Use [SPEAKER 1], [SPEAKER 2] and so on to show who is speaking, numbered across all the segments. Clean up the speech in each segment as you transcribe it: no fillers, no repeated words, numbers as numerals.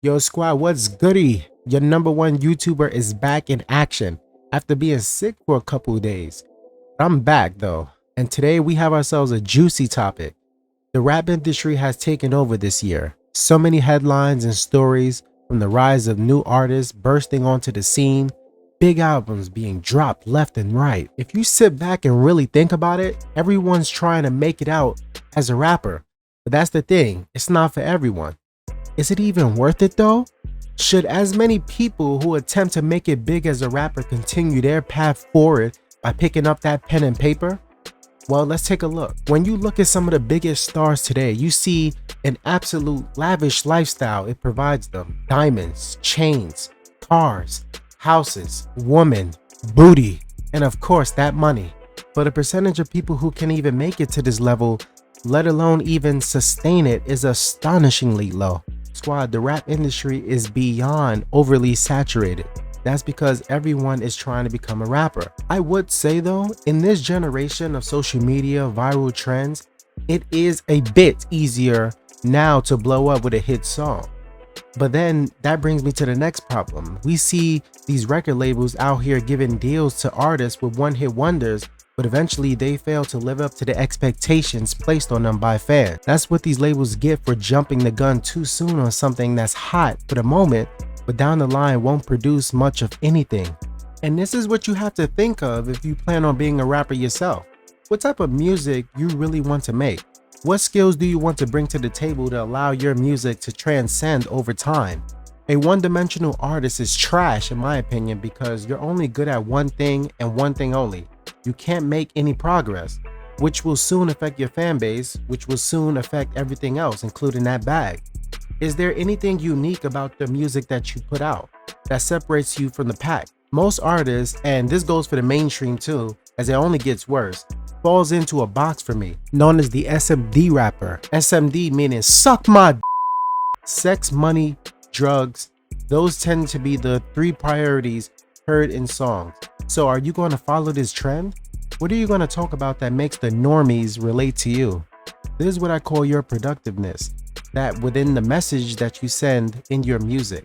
[SPEAKER 1] Yo, squad, what's goody? Your number one YouTuber is back in action after being sick for a couple of days. I'm back though, and today we have ourselves a juicy topic. The rap industry has taken over this year. So many headlines and stories from the rise of new artists bursting onto the scene, big albums being dropped left and right. If you sit back and really think about it, everyone's trying to make it out as a rapper. But that's the thing, it's not for everyone. Is it even worth it though? Should as many people who attempt to make it big as a rapper continue their path forward by picking up that pen and paper? Well, let's take a look. When you look at some of the biggest stars today, you see an absolute lavish lifestyle it provides them. Diamonds, chains, cars, houses, women, booty, and of course that money. But a percentage of people who can even make it to this level, let alone even sustain it, is astonishingly low. Squad, the rap industry is beyond overly saturated. That's because everyone is trying to become a rapper. I would say though, in this generation of social media viral trends, it is a bit easier now to blow up with a hit song. But then that brings me to the next problem. We see these record labels out here giving deals to artists with one-hit wonders, but eventually they fail to live up to the expectations placed on them by fans. That's what these labels get for jumping the gun too soon on something that's hot for the moment, but down the line won't produce much of anything. And this is what you have to think of if you plan on being a rapper yourself. What type of music you really want to make? What skills do you want to bring to the table to allow your music to transcend over time? A one-dimensional artist is trash in my opinion because you're only good at one thing and one thing only. You can't make any progress, which will soon affect your fan base, which will soon affect everything else, including that bag. Is there anything unique about the music that you put out that separates you from the pack? Most artists, and this goes for the mainstream too, as it only gets worse, falls into a box for me, known as the SMD rapper. SMD meaning suck my d. Sex, money, drugs, those tend to be the three priorities heard in songs. So are you going to follow this trend? What are you going to talk about that makes the normies relate to you? This is what I call your productiveness, that within the message that you send in your music.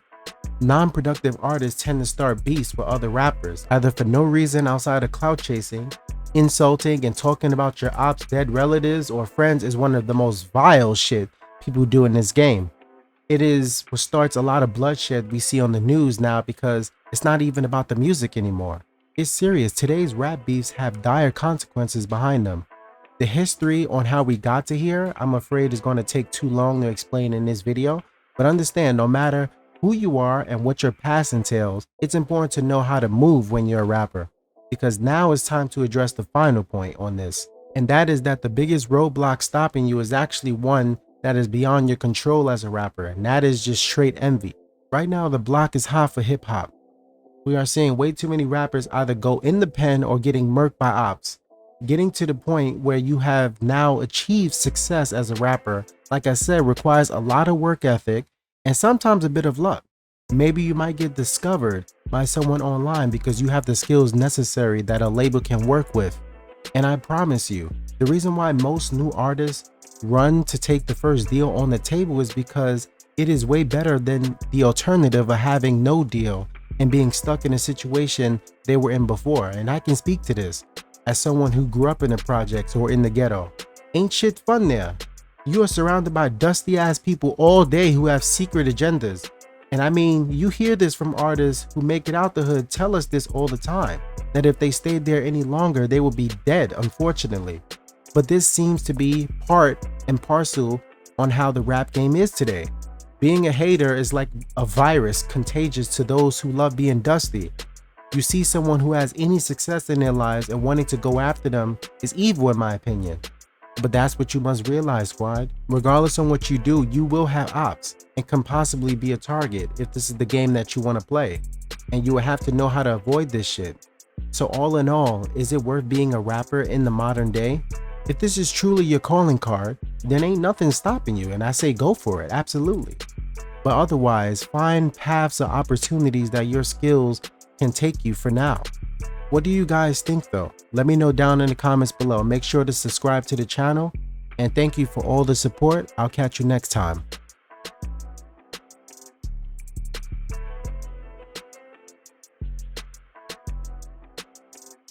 [SPEAKER 1] Non-productive artists tend to start beefs with other rappers, either for no reason outside of clout chasing. Insulting and talking about your ops dead relatives or friends is one of the most vile shit people do in this game. It is what starts a lot of bloodshed we see on the news now because it's not even about the music anymore. It's serious. Today's rap beefs have dire consequences behind them. The history on how we got to here, I'm afraid is going to take too long to explain in this video, but understand no matter who you are and what your past entails, it's important to know how to move when you're a rapper. Because now it's time to address the final point on this, and that is that the biggest roadblock stopping you is actually one that is beyond your control as a rapper, and that is just straight envy. Right now the block is hot for hip hop. We are seeing way too many rappers either go in the pen or getting murked by ops. Getting to the point where you have now achieved success as a rapper, like I said, requires a lot of work ethic and sometimes a bit of luck. Maybe you might get discovered by someone online because you have the skills necessary that a label can work with. And I promise you, the reason why most new artists run to take the first deal on the table is because it is way better than the alternative of having no deal and being stuck in a situation they were in before. And I can speak to this as someone who grew up in the projects or in the ghetto. Ain't shit fun there. You are surrounded by dusty ass people all day who have secret agendas. And I mean, you hear this from artists who make it out the hood tell us this all the time, that if they stayed there any longer, they would be dead, unfortunately. But this seems to be part and parcel on how the rap game is today. Being a hater is like a virus, contagious to those who love being dusty. You see someone who has any success in their lives and wanting to go after them is evil in my opinion. But that's what you must realize, squad. Regardless on what you do, you will have ops and can possibly be a target if this is the game that you want to play. And you will have to know how to avoid this shit. So all in all, is it worth being a rapper in the modern day? If this is truly your calling card, then ain't nothing stopping you, and I say go for it, absolutely. But otherwise, find paths or opportunities that your skills can take you for now. What do you guys think though? Let me know down in the comments below. Make sure to subscribe to the channel, and thank you for all the support. I'll catch you next time.